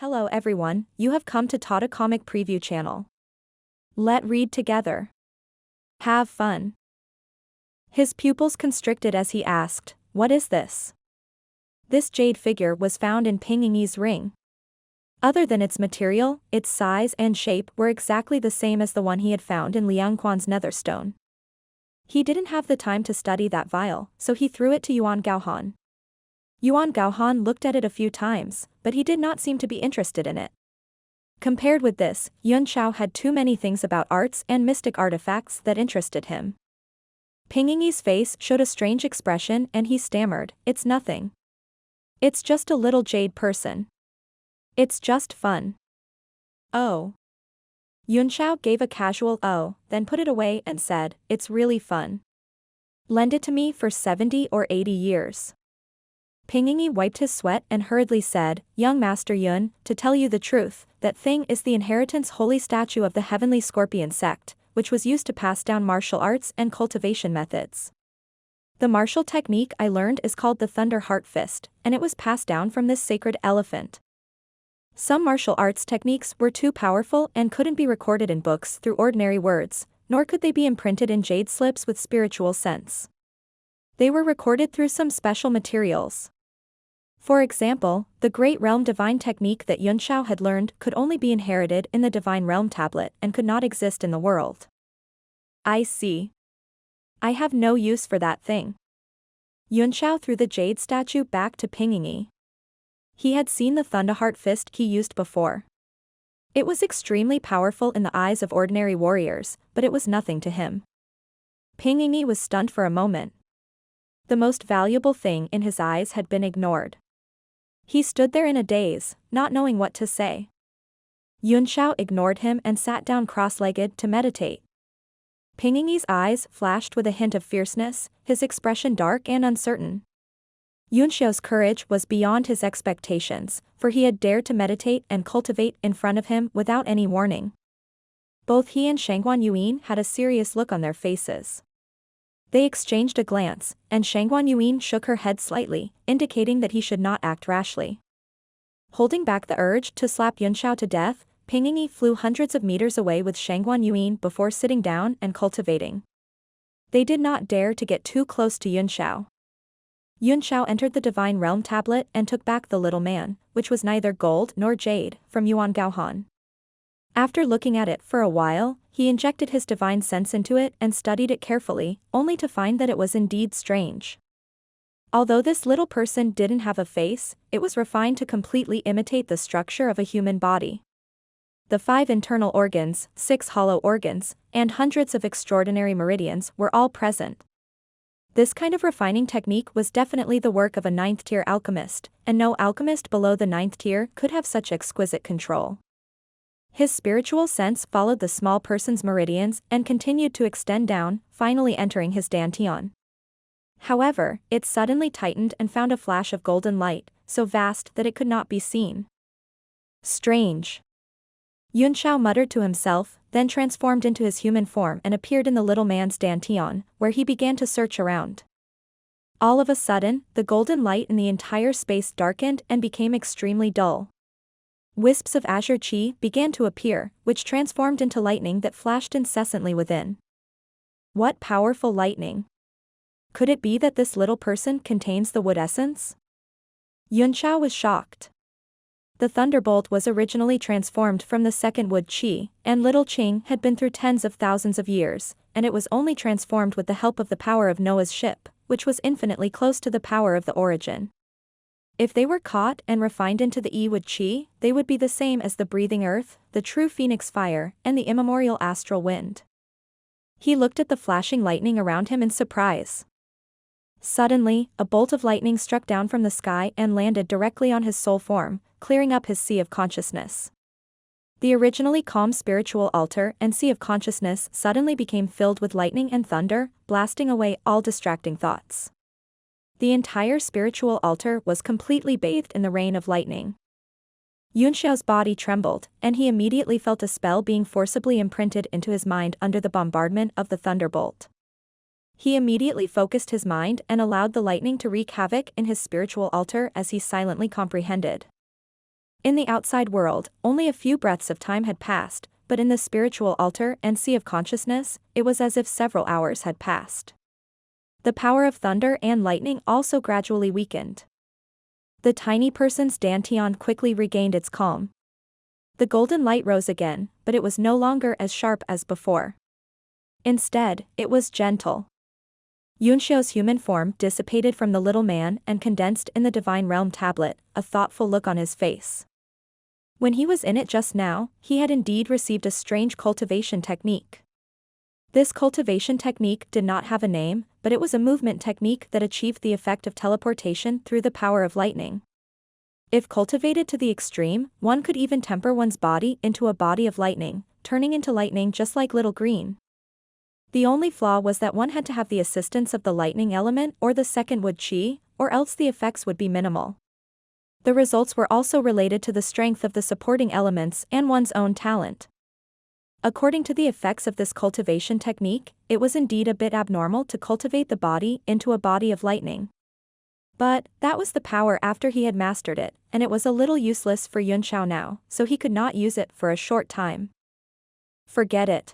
Hello everyone, you have come to Tata Comic Preview channel. Let read together. Have fun. His pupils constricted as he asked, "What is this?" This jade figure was found in Ping Ying's ring. Other than its material, its size and shape were exactly the same as the one he had found in Liangquan's netherstone. He didn't have the time to study that vial, so he threw it to Yuan Gaohan. Yuan Gaohan looked at it a few times, but he did not seem to be interested in it. Compared with this, Yunxiao had too many things about arts and mystic artifacts that interested him. Ping Ying's face showed a strange expression and he stammered, "It's nothing. It's just a little jade person. It's just fun." "Oh." Yunxiao gave a casual "oh," then put it away and said, "It's really fun. Lend it to me for 70 or 80 years. Ping Ying wiped his sweat and hurriedly said, "Young Master Yun, to tell you the truth, that thing is the inheritance holy statue of the heavenly scorpion sect, which was used to pass down martial arts and cultivation methods. The martial technique I learned is called the Thunder Heart Fist, and it was passed down from this sacred elephant. Some martial arts techniques were too powerful and couldn't be recorded in books through ordinary words, nor could they be imprinted in jade slips with spiritual sense. They were recorded through some special materials. For example, the Great Realm Divine technique that Yunxiao had learned could only be inherited in the Divine Realm tablet and could not exist in the world." "I see. I have no use for that thing." Yunxiao threw the jade statue back to Ping Ying. He had seen the Thunderheart Fist he used before. It was extremely powerful in the eyes of ordinary warriors, but it was nothing to him. Ping Ying was stunned for a moment. The most valuable thing in his eyes had been ignored. He stood there in a daze, not knowing what to say. Yunxiao ignored him and sat down cross-legged to meditate. Ping Ying's eyes flashed with a hint of fierceness, his expression dark and uncertain. Yunxiao's courage was beyond his expectations, for he had dared to meditate and cultivate in front of him without any warning. Both he and Shangguan Yuan had a serious look on their faces. They exchanged a glance, and Shangguan Yuan shook her head slightly, indicating that he should not act rashly. Holding back the urge to slap Yunxiao to death, Ping Ying flew hundreds of meters away with Shangguan Yuan before sitting down and cultivating. They did not dare to get too close to Yunxiao. Yunxiao entered the Divine Realm tablet and took back the little man, which was neither gold nor jade, from Yuan Gaohan. After looking at it for a while, he injected his divine sense into it and studied it carefully, only to find that it was indeed strange. Although this little person didn't have a face, it was refined to completely imitate the structure of a human body. The 5 internal organs, 6 hollow organs, and hundreds of extraordinary meridians were all present. This kind of refining technique was definitely the work of a 9th-tier alchemist, and no alchemist below the 9th tier could have such exquisite control. His spiritual sense followed the small person's meridians and continued to extend down, finally entering his dantian. However, it suddenly tightened and found a flash of golden light, so vast that it could not be seen. "Strange." Yunxiao muttered to himself, then transformed into his human form and appeared in the little man's dantian, where he began to search around. All of a sudden, the golden light in the entire space darkened and became extremely dull. Wisps of azure qi began to appear, which transformed into lightning that flashed incessantly within. What powerful lightning! Could it be that this little person contains the wood essence? Yunxiao was shocked. The thunderbolt was originally transformed from the second wood qi, and little Qing had been through tens of thousands of years, and it was only transformed with the help of the power of Noah's ship, which was infinitely close to the power of the origin. If they were caught and refined into the wood qi, they would be the same as the breathing earth, the true phoenix fire, and the immemorial astral wind. He looked at the flashing lightning around him in surprise. Suddenly, a bolt of lightning struck down from the sky and landed directly on his soul form, clearing up his sea of consciousness. The originally calm spiritual altar and sea of consciousness suddenly became filled with lightning and thunder, blasting away all distracting thoughts. The entire spiritual altar was completely bathed in the rain of lightning. Yunxiao's body trembled, and he immediately felt a spell being forcibly imprinted into his mind under the bombardment of the thunderbolt. He immediately focused his mind and allowed the lightning to wreak havoc in his spiritual altar as he silently comprehended. In the outside world, only a few breaths of time had passed, but in the spiritual altar and sea of consciousness, it was as if several hours had passed. The power of thunder and lightning also gradually weakened. The tiny person's dantian quickly regained its calm. The golden light rose again, but it was no longer as sharp as before. Instead, it was gentle. Yunxiao's human form dissipated from the little man and condensed in the Divine Realm tablet, a thoughtful look on his face. When he was in it just now, he had indeed received a strange cultivation technique. This cultivation technique did not have a name, but it was a movement technique that achieved the effect of teleportation through the power of lightning. If cultivated to the extreme, one could even temper one's body into a body of lightning, turning into lightning just like Little Green. The only flaw was that one had to have the assistance of the lightning element or the second wood chi, or else the effects would be minimal. The results were also related to the strength of the supporting elements and one's own talent. According to the effects of this cultivation technique, it was indeed a bit abnormal to cultivate the body into a body of lightning. But that was the power after he had mastered it, and it was a little useless for Yunxiao now, so he could not use it for a short time. Forget it.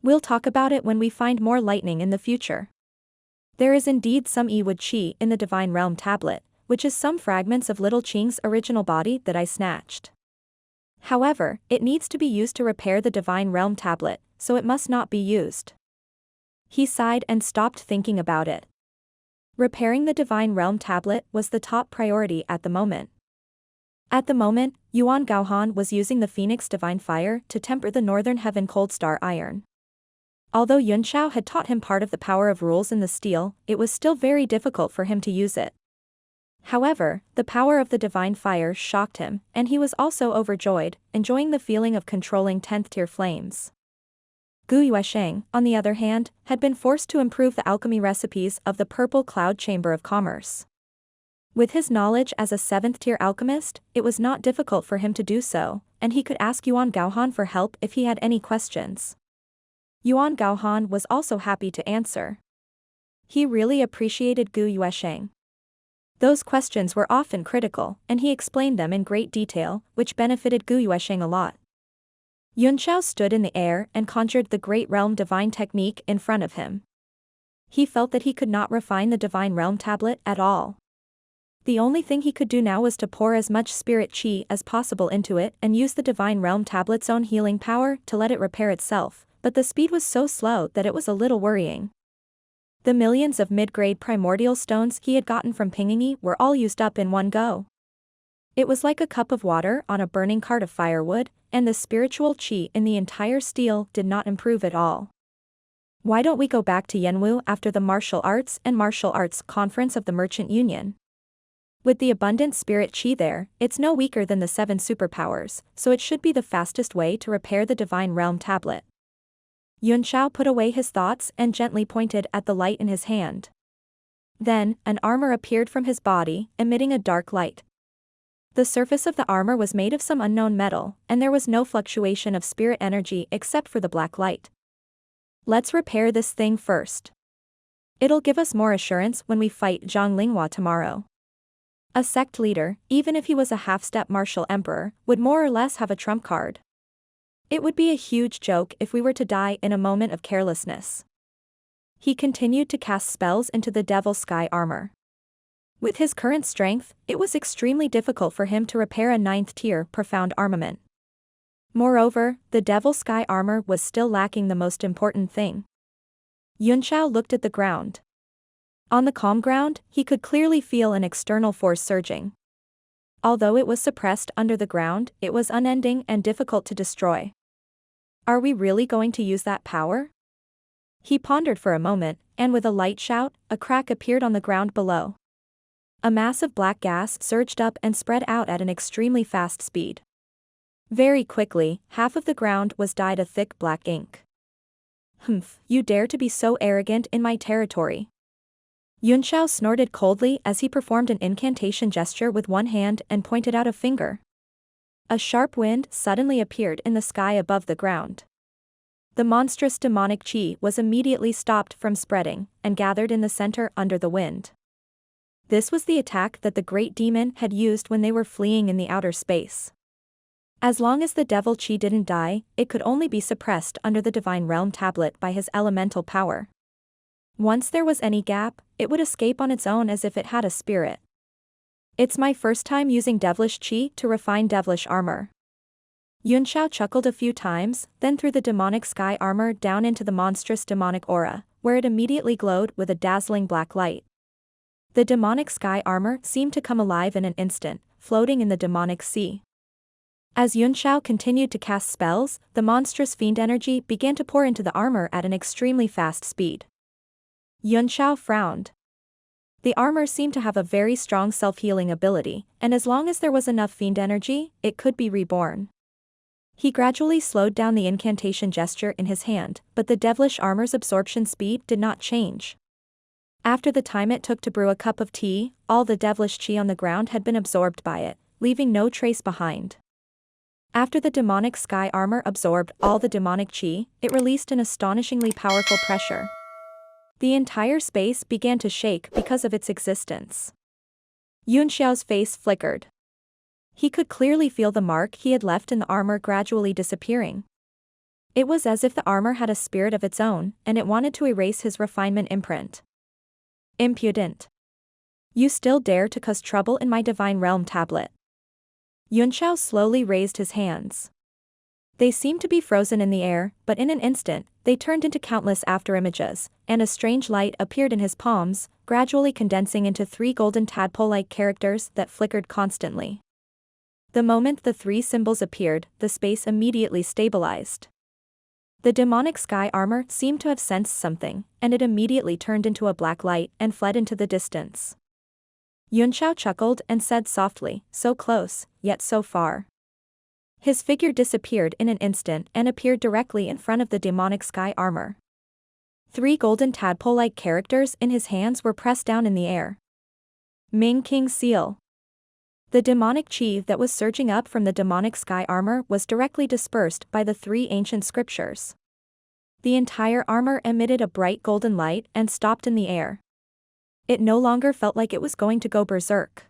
We'll talk about it when we find more lightning in the future. There is indeed some Yi-Wood Qi in the Divine Realm tablet, which is some fragments of Little Qing's original body that I snatched. However, it needs to be used to repair the Divine Realm tablet, so it must not be used. He sighed and stopped thinking about it. Repairing the Divine Realm tablet was the top priority at the moment. At the moment, Yuan Gaohan was using the Phoenix Divine Fire to temper the Northern Heaven Cold Star Iron. Although Yunxiao had taught him part of the power of rules in the steel, it was still very difficult for him to use it. However, the power of the divine fire shocked him, and he was also overjoyed, enjoying the feeling of controlling 10th-tier flames. Gu Sheng, on the other hand, had been forced to improve the alchemy recipes of the Purple Cloud Chamber of Commerce. With his knowledge as a 7th-tier alchemist, it was not difficult for him to do so, and he could ask Yuan Gaohan for help if he had any questions. Yuan Gaohan was also happy to answer. He really appreciated Gu Sheng. Those questions were often critical, and he explained them in great detail, which benefited Gu Sheng a lot. Yunxiao stood in the air and conjured the Great Realm Divine Technique in front of him. He felt that he could not refine the Divine Realm tablet at all. The only thing he could do now was to pour as much spirit chi as possible into it and use the Divine Realm tablet's own healing power to let it repair itself, but the speed was so slow that it was a little worrying. The millions of mid-grade primordial stones he had gotten from Pingyi were all used up in one go. It was like a cup of water on a burning cart of firewood, and the spiritual qi in the entire steel did not improve at all. Why don't we go back to Yanwu after the Martial Arts and Martial Arts Conference of the Merchant Union? With the abundant spirit qi there, it's no weaker than the 7 superpowers, so it should be the fastest way to repair the Divine Realm tablet. Yunxiao put away his thoughts and gently pointed at the light in his hand. Then, an armor appeared from his body, emitting a dark light. The surface of the armor was made of some unknown metal, and there was no fluctuation of spirit energy except for the black light. Let's repair this thing first. It'll give us more assurance when we fight Zhang Linghua tomorrow. A sect leader, even if he was a half-step martial emperor, would more or less have a trump card. It would be a huge joke if we were to die in a moment of carelessness. He continued to cast spells into the Devil Sky armor. With his current strength, it was extremely difficult for him to repair a 9th-tier profound armament. Moreover, the Devil Sky armor was still lacking the most important thing. Yunxiao looked at the ground. On the calm ground, he could clearly feel an external force surging. Although it was suppressed under the ground, it was unending and difficult to destroy. Are we really going to use that power? He pondered for a moment, and with a light shout, a crack appeared on the ground below. A mass of black gas surged up and spread out at an extremely fast speed. Very quickly, half of the ground was dyed a thick black ink. Humph, you dare to be so arrogant in my territory. Yunxiao snorted coldly as he performed an incantation gesture with one hand and pointed out a finger. A sharp wind suddenly appeared in the sky above the ground. The monstrous demonic qi was immediately stopped from spreading, and gathered in the center under the wind. This was the attack that the great demon had used when they were fleeing in the outer space. As long as the devil chi didn't die, it could only be suppressed under the divine realm tablet by his elemental power. Once there was any gap, it would escape on its own as if it had a spirit. It's my first time using devilish chi to refine devilish armor. Yunxiao chuckled a few times, then threw the demonic sky armor down into the monstrous demonic aura, where it immediately glowed with a dazzling black light. The demonic sky armor seemed to come alive in an instant, floating in the demonic sea. As Yunxiao continued to cast spells, the monstrous fiend energy began to pour into the armor at an extremely fast speed. Yunxiao frowned. The armor seemed to have a very strong self-healing ability, and as long as there was enough fiend energy, it could be reborn. He gradually slowed down the incantation gesture in his hand, but the devilish armor's absorption speed did not change. After the time it took to brew a cup of tea, all the devilish chi on the ground had been absorbed by it, leaving no trace behind. After the demonic sky armor absorbed all the demonic chi, it released an astonishingly powerful pressure. The entire space began to shake because of its existence. Yunxiao's face flickered. He could clearly feel the mark he had left in the armor gradually disappearing. It was as if the armor had a spirit of its own, and it wanted to erase his refinement imprint. Impudent. You still dare to cause trouble in my divine realm tablet. Yunxiao slowly raised his hands. They seemed to be frozen in the air, but in an instant, they turned into countless afterimages, and a strange light appeared in his palms, gradually condensing into 3 golden tadpole-like characters that flickered constantly. The moment the 3 symbols appeared, the space immediately stabilized. The demonic sky armor seemed to have sensed something, and it immediately turned into a black light and fled into the distance. Yunxiao chuckled and said softly, "So close, yet so far." His figure disappeared in an instant and appeared directly in front of the demonic sky armor. 3 golden tadpole-like characters in his hands were pressed down in the air. Ming King Seal. The demonic chi that was surging up from the demonic sky armor was directly dispersed by the 3 ancient scriptures. The entire armor emitted a bright golden light and stopped in the air. It no longer felt like it was going to go berserk.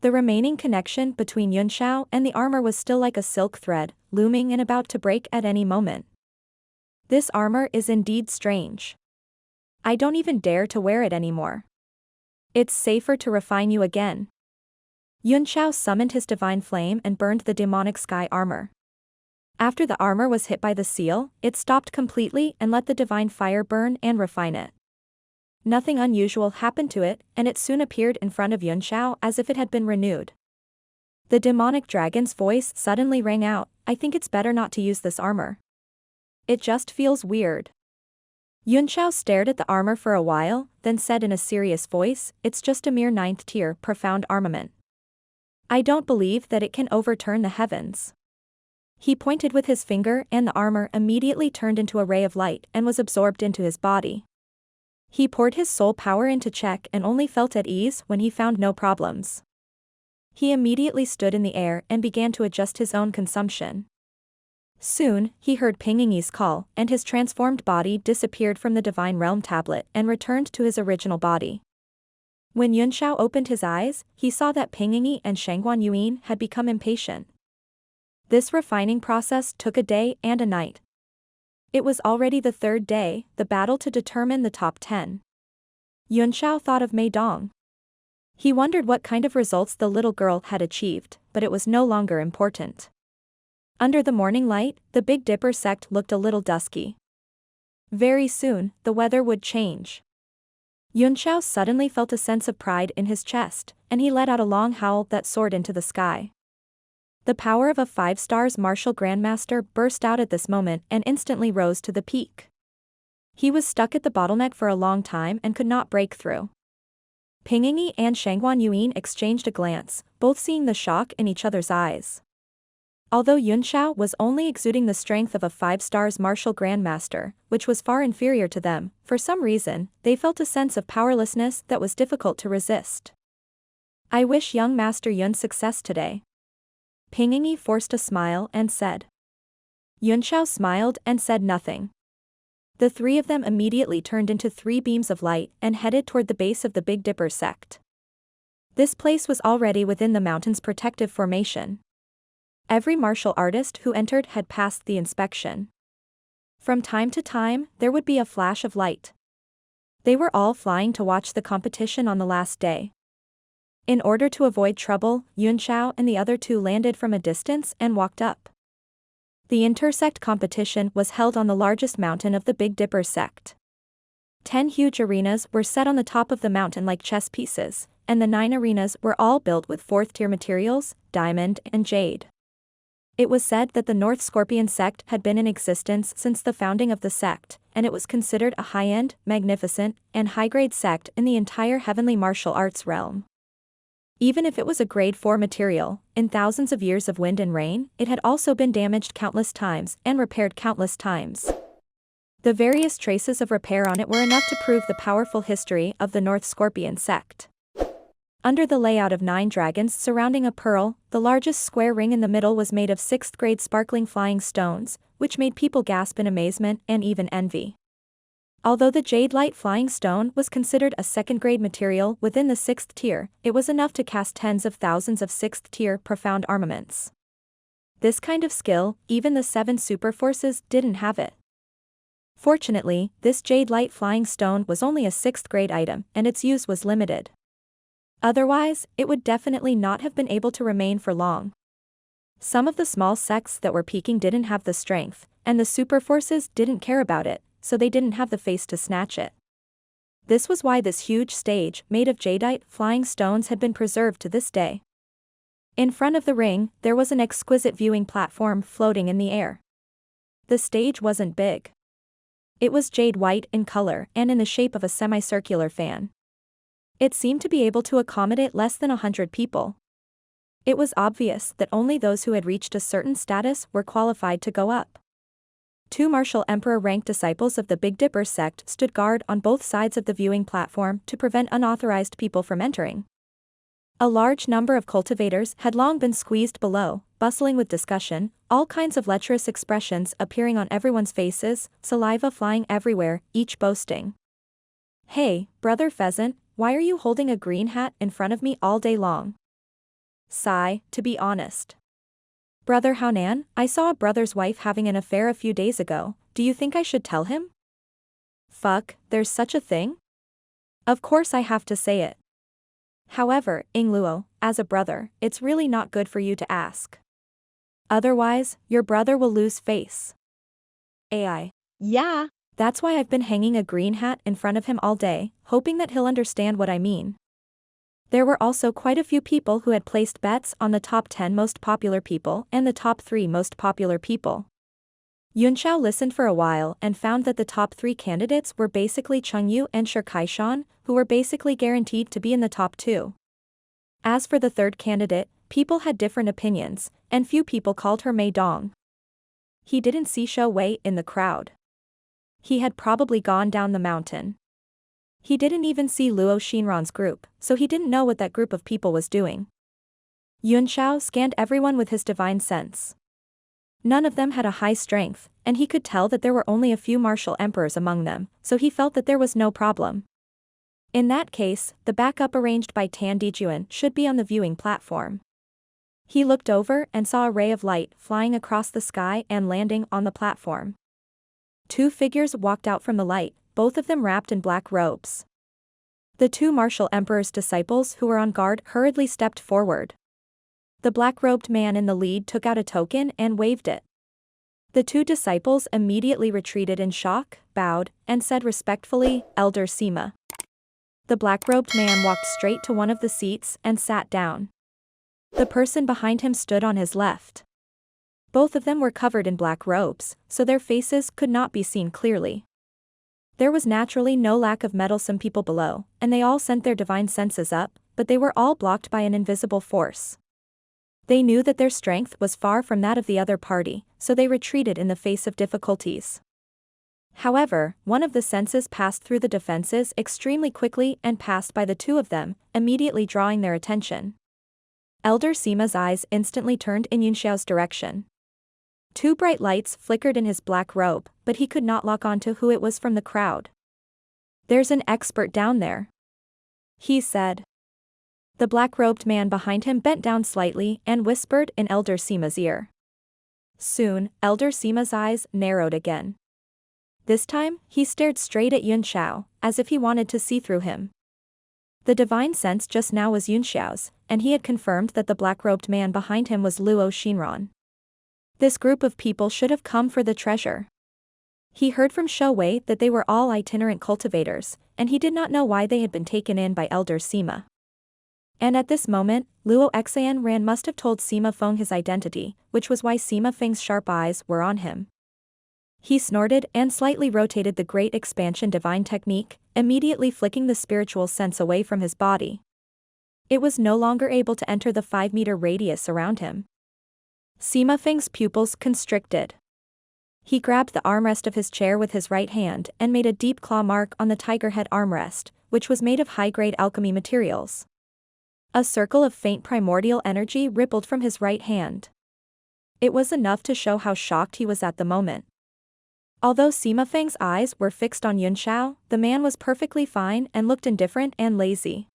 The remaining connection between Yunxiao and the armor was still like a silk thread, looming and about to break at any moment. This armor is indeed strange. I don't even dare to wear it anymore. It's safer to refine you again. Yunxiao summoned his divine flame and burned the demonic sky armor. After the armor was hit by the seal, it stopped completely and let the divine fire burn and refine it. Nothing unusual happened to it, and it soon appeared in front of Yunxiao as if it had been renewed. The demonic dragon's voice suddenly rang out, "I think it's better not to use this armor. It just feels weird." Yunxiao stared at the armor for a while, then said in a serious voice, "It's just a mere 9th tier profound armament. I don't believe that it can overturn the heavens." He pointed with his finger and the armor immediately turned into a ray of light and was absorbed into his body. He poured his soul power into check and only felt at ease when he found no problems. He immediately stood in the air and began to adjust his own consumption. Soon, he heard Pingying's call, and his transformed body disappeared from the divine realm tablet and returned to his original body. When Yunxiao opened his eyes, he saw that Pingying and Shangguan had become impatient. This refining process took a day and a night. It was already the 3rd day, the battle to determine the top 10. Yunxiao thought of Mei Dong. He wondered what kind of results the little girl had achieved, but it was no longer important. Under the morning light, the Big Dipper sect looked a little dusky. Very soon, the weather would change. Yunxiao suddenly felt a sense of pride in his chest, and he let out a long howl that soared into the sky. The power of a 5-stars martial grandmaster burst out at this moment and instantly rose to the peak. He was stuck at the bottleneck for a long time and could not break through. Pingying and Shangguan exchanged a glance, both seeing the shock in each other's eyes. Although Yunxiao was only exuding the strength of a 5-stars martial grandmaster, which was far inferior to them, for some reason, they felt a sense of powerlessness that was difficult to resist. "I wish young Master Yun success today." Pingying forced a smile and said. Yunxiao smiled and said nothing. The 3 of them immediately turned into 3 beams of light and headed toward the base of the Big Dipper sect. This place was already within the mountain's protective formation. Every martial artist who entered had passed the inspection. From time to time, there would be a flash of light. They were all flying to watch the competition on the last day. In order to avoid trouble, Yunxiao and the other two landed from a distance and walked up. The intersect competition was held on the largest mountain of the Big Dipper sect. 10 huge arenas were set on the top of the mountain like chess pieces, and the 9 arenas were all built with 4th-tier materials, diamond and jade. It was said that the North Scorpion sect had been in existence since the founding of the sect, and it was considered a high-end, magnificent, and high-grade sect in the entire heavenly martial arts realm. Even if it was a grade 4 material, in thousands of years of wind and rain, it had also been damaged countless times and repaired countless times. The various traces of repair on it were enough to prove the powerful history of the North Scorpion sect. Under the layout of 9 dragons surrounding a pearl, the largest square ring in the middle was made of 6th-grade sparkling flying stones, which made people gasp in amazement and even envy. Although the jade light flying stone was considered a 2nd-grade material within the 6th tier, it was enough to cast tens of thousands of 6th-tier profound armaments. This kind of skill, even the 7 super forces didn't have it. Fortunately, this jade light flying stone was only a 6th-grade item, and its use was limited. Otherwise, it would definitely not have been able to remain for long. Some of the small sects that were peaking didn't have the strength, and the super forces didn't care about it, so they didn't have the face to snatch it. This was why this huge stage, made of jadeite flying stones, had been preserved to this day. In front of the ring, there was an exquisite viewing platform floating in the air. The stage wasn't big. It was jade white in color and in the shape of a semicircular fan. It seemed to be able to accommodate less than 100 people. It was obvious that only those who had reached a certain status were qualified to go up. 2 martial emperor-ranked disciples of the Big Dipper sect stood guard on both sides of the viewing platform to prevent unauthorized people from entering. A large number of cultivators had long been squeezed below, bustling with discussion, all kinds of lecherous expressions appearing on everyone's faces, saliva flying everywhere, each boasting. "Hey, brother pheasant, why are you holding a green hat in front of me all day long?" "Sigh, to be honest. Brother Haonan, I saw a brother's wife having an affair a few days ago, do you think I should tell him?" "Fuck, there's such a thing? Of course I have to say it. However, Ingluo, as a brother, it's really not good for you to ask. Otherwise, your brother will lose face." AI. "Yeah. That's why I've been hanging a green hat in front of him all day, hoping that he'll understand what I mean." There were also quite a few people who had placed bets on the top 10 most popular people and the top 3 most popular people. Yunxiao listened for a while and found that the top 3 candidates were basically Chengyu and Shikaishan, who were basically guaranteed to be in the top 2. As for the 3rd candidate, people had different opinions, and few people called her Mei Dong. He didn't see Shou Wei in the crowd. He had probably gone down the mountain. He didn't even see Luo Shinran's group, so he didn't know what that group of people was doing. Yunxiao scanned everyone with his divine sense. None of them had a high strength, and he could tell that there were only a few martial emperors among them, so he felt that there was no problem. In that case, the backup arranged by Tan Dijuan should be on the viewing platform. He looked over and saw a ray of light flying across the sky and landing on the platform. 2 figures walked out from the light, both of them wrapped in black robes. The 2 martial emperor's disciples who were on guard hurriedly stepped forward. The black-robed man in the lead took out a token and waved it. The 2 disciples immediately retreated in shock, bowed, and said respectfully, "Elder Sima." The black-robed man walked straight to one of the seats and sat down. The person behind him stood on his left. Both of them were covered in black robes, so their faces could not be seen clearly. There was naturally no lack of meddlesome people below, and they all sent their divine senses up, but they were all blocked by an invisible force. They knew that their strength was far from that of the other party, so they retreated in the face of difficulties. However, one of the senses passed through the defenses extremely quickly and passed by the 2 of them, immediately drawing their attention. Elder Sima's eyes instantly turned in Yunxiao's direction. 2 bright lights flickered in his black robe, but he could not lock on to who it was from the crowd. "There's an expert down there," he said. The black-robed man behind him bent down slightly and whispered in Elder Sima's ear. Soon, Elder Sima's eyes narrowed again. This time, he stared straight at Yunxiao, as if he wanted to see through him. The divine sense just now was Yunxiao's, and he had confirmed that the black-robed man behind him was Luo Xinran. This group of people should have come for the treasure. He heard from Shui that they were all itinerant cultivators, and he did not know why they had been taken in by Elder Sima. And at this moment, Luo Xian Ran must have told Sima Feng his identity, which was why Sima Feng's sharp eyes were on him. He snorted and slightly rotated the Great Expansion Divine Technique, immediately flicking the spiritual sense away from his body. It was no longer able to enter the 5-meter radius around him. Sima Feng's pupils constricted. He grabbed the armrest of his chair with his right hand and made a deep claw mark on the tiger head armrest, which was made of high-grade alchemy materials. A circle of faint primordial energy rippled from his right hand. It was enough to show how shocked he was at the moment. Although Sima Feng's eyes were fixed on Yunxiao, the man was perfectly fine and looked indifferent and lazy.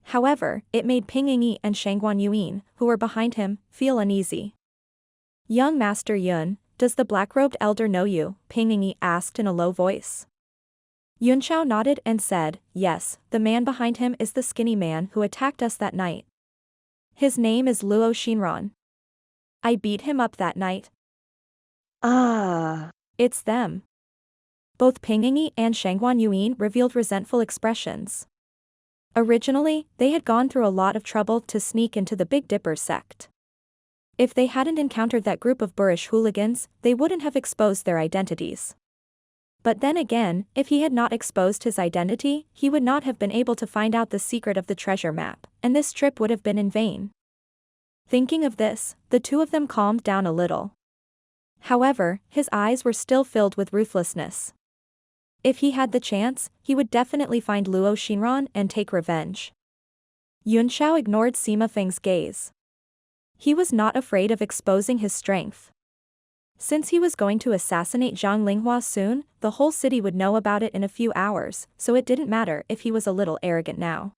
However, it made Ping Yingyi and Shangguan Yuan, who were behind him, feel uneasy. "Young Master Yun, does the black-robed elder know you?" Ping Yingyi asked in a low voice. Yunxiao nodded and said, "Yes, the man behind him is the skinny man who attacked us that night. His name is Luo Xinran. I beat him up that night." Ah. It's them. Both Ping Yingyi and Shangguan Yuan revealed resentful expressions. Originally, they had gone through a lot of trouble to sneak into the Big Dipper sect. If they hadn't encountered that group of boorish hooligans, they wouldn't have exposed their identities. But then again, if he had not exposed his identity, he would not have been able to find out the secret of the treasure map, and this trip would have been in vain. Thinking of this, the two of them calmed down a little. However, his eyes were still filled with ruthlessness. If he had the chance, he would definitely find Luo Xinran and take revenge. Yunxiao ignored Sima Feng's gaze. He was not afraid of exposing his strength. Since he was going to assassinate Zhang Linghua soon, the whole city would know about it in a few hours, so it didn't matter if he was a little arrogant now.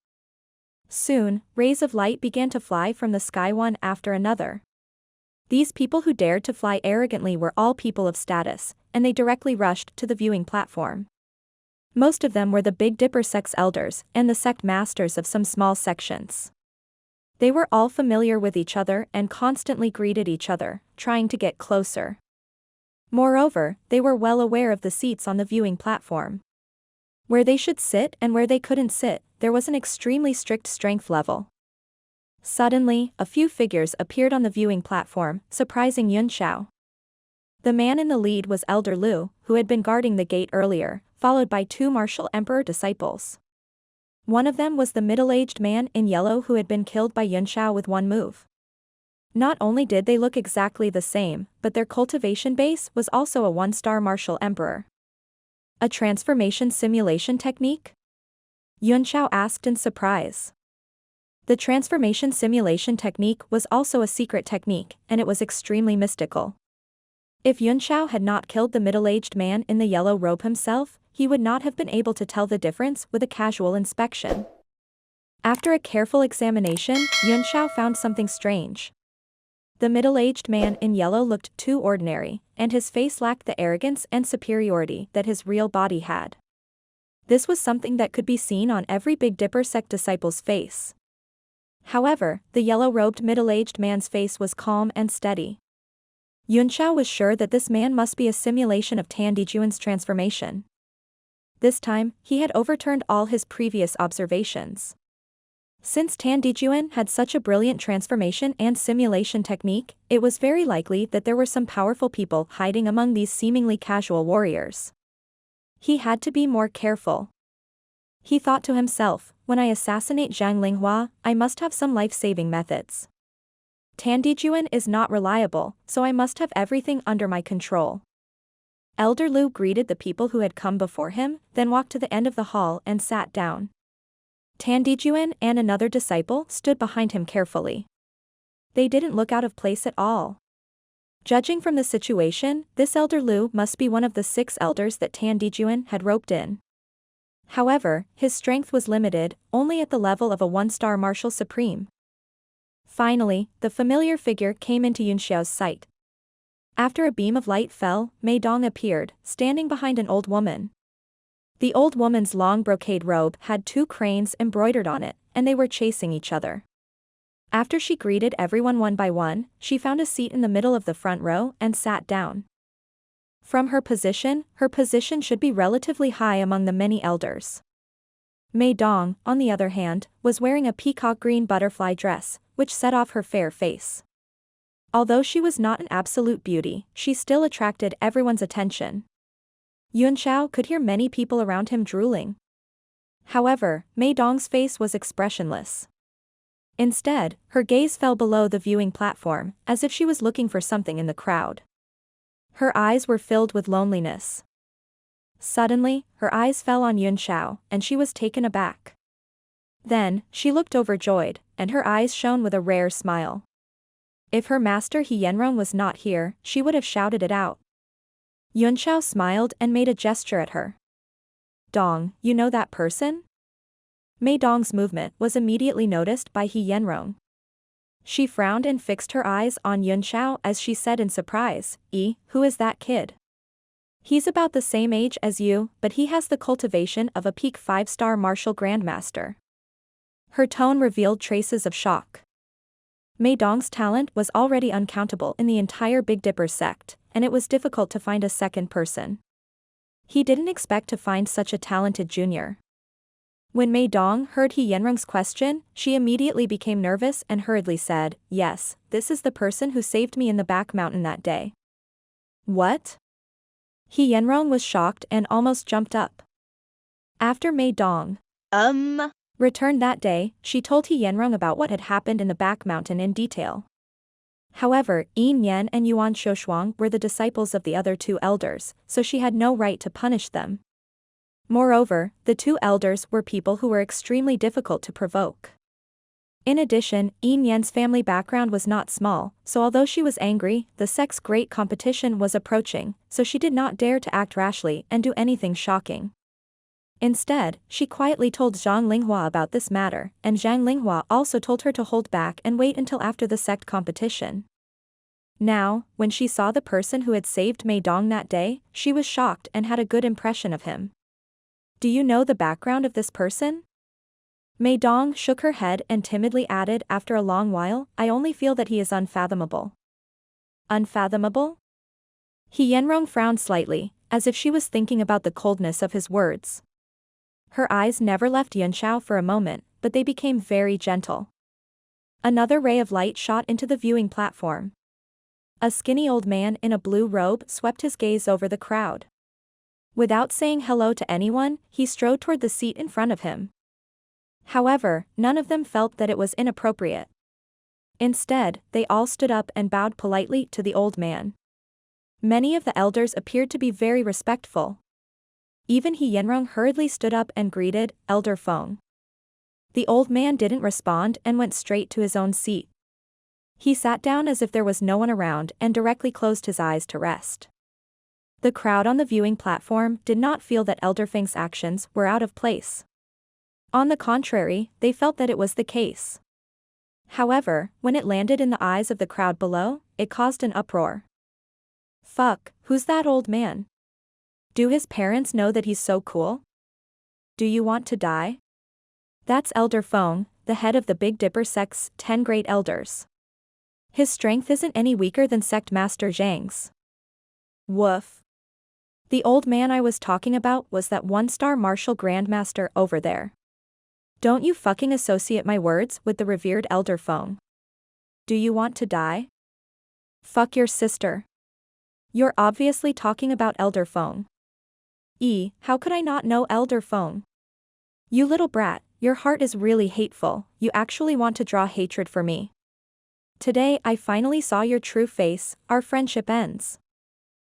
Soon, rays of light began to fly from the sky one after another. These people who dared to fly arrogantly were all people of status, and they directly rushed to the viewing platform. Most of them were the Big Dipper sect's elders and the sect masters of some small sections. They were all familiar with each other and constantly greeted each other, trying to get closer. Moreover, they were well aware of the seats on the viewing platform. Where they should sit and where they couldn't sit, there was an extremely strict strength level. Suddenly, a few figures appeared on the viewing platform, surprising Yunxiao. The man in the lead was Elder Lu, who had been guarding the gate earlier, followed by 2 martial emperor disciples. One of them was the middle-aged man in yellow who had been killed by Yunxiao with one move. Not only did they look exactly the same, but their cultivation base was also a 1-star martial emperor. A transformation simulation technique? Yunxiao asked in surprise. The transformation simulation technique was also a secret technique, and it was extremely mystical. If Yunxiao had not killed the middle-aged man in the yellow robe himself, he would not have been able to tell the difference with a casual inspection. After a careful examination, Yunxiao found something strange. The middle-aged man in yellow looked too ordinary, and his face lacked the arrogance and superiority that his real body had. This was something that could be seen on every Big Dipper sect disciple's face. However, the yellow-robed middle-aged man's face was calm and steady. Yunxiao was sure that this man must be a simulation of Tiandijuan's transformation. This time, he had overturned all his previous observations. Since Tiandijuan had such a brilliant transformation and simulation technique, it was very likely that there were some powerful people hiding among these seemingly casual warriors. He had to be more careful. He thought to himself, when I assassinate Zhang Linghua, I must have some life-saving methods. Tiandijuan is not reliable, so I must have everything under my control. Elder Lu greeted the people who had come before him, then walked to the end of the hall and sat down. Tiandijuan and another disciple stood behind him carefully. They didn't look out of place at all. Judging from the situation, this Elder Lu must be one of the 6 elders that Tiandijuan had roped in. However, his strength was limited, only at the level of a one-star martial supreme. Finally, the familiar figure came into Yunxiao's sight. After a beam of light fell, Mei Dong appeared, standing behind an old woman. The old woman's long brocade robe had 2 cranes embroidered on it, and they were chasing each other. After she greeted everyone one by one, she found a seat in the middle of the front row and sat down. From her position should be relatively high among the many elders. Mei Dong, on the other hand, was wearing a peacock green butterfly dress, which set off her fair face. Although she was not an absolute beauty, she still attracted everyone's attention. Yunxiao could hear many people around him drooling. However, Mei Dong's face was expressionless. Instead, her gaze fell below the viewing platform, as if she was looking for something in the crowd. Her eyes were filled with loneliness. Suddenly, her eyes fell on Yunxiao, and she was taken aback. Then, she looked overjoyed, and her eyes shone with a rare smile. If her master He Yenrong was not here, she would have shouted it out. Yunxiao smiled and made a gesture at her. Dong, you know that person? Mei Dong's movement was immediately noticed by He Yenrong. She frowned and fixed her eyes on Yunxiao as she said in surprise, who is that kid? He's about the same age as you, but he has the cultivation of a peak 5-star martial grandmaster. Her tone revealed traces of shock. Mei Dong's talent was already uncountable in the entire Big Dipper sect, and it was difficult to find a second person. He didn't expect to find such a talented junior. When Mei Dong heard He Yenrong's question, she immediately became nervous and hurriedly said, "Yes, this is the person who saved me in the back mountain that day." What? He Yenrong was shocked and almost jumped up. After Mei Dong returned that day, she told He Yenrong about what had happened in the back mountain in detail. However, Yin Yan and Yuan Shoshuang were the disciples of the other 2 elders, so she had no right to punish them. Moreover, the 2 elders were people who were extremely difficult to provoke. In addition, Yin Yan's family background was not small, so although she was angry, the sect's great competition was approaching, so she did not dare to act rashly and do anything shocking. Instead, she quietly told Zhang Linghua about this matter, and Zhang Linghua also told her to hold back and wait until after the sect competition. Now, when she saw the person who had saved Mei Dong that day, she was shocked and had a good impression of him. Do you know the background of this person? Mei Dong shook her head and timidly added after a long while, I only feel that he is unfathomable. Unfathomable? He Yenrong frowned slightly, as if she was thinking about the coldness of his words. Her eyes never left Yunxiao for a moment, but they became very gentle. Another ray of light shot into the viewing platform. A skinny old man in a blue robe swept his gaze over the crowd. Without saying hello to anyone, he strode toward the seat in front of him. However, none of them felt that it was inappropriate. Instead, they all stood up and bowed politely to the old man. Many of the elders appeared to be very respectful. Even He Yenrong hurriedly stood up and greeted Elder Feng. The old man didn't respond and went straight to his own seat. He sat down as if there was no one around and directly closed his eyes to rest. The crowd on the viewing platform did not feel that Elder Feng's actions were out of place. On the contrary, they felt that it was the case. However, when it landed in the eyes of the crowd below, it caused an uproar. Fuck, who's that old man? Do his parents know that he's so cool? Do you want to die? That's Elder Feng, the head of the Big Dipper sect's 10 great elders. His strength isn't any weaker than Sect Master Zhang's. Woof. The old man I was talking about was that 1-star martial grandmaster over there. Don't you fucking associate my words with the revered Elder Feng. Do you want to die? Fuck your sister. You're obviously talking about Elder Feng. How could I not know Elder Feng? You little brat, your heart is really hateful, you actually want to draw hatred for me. Today I finally saw your true face, our friendship ends.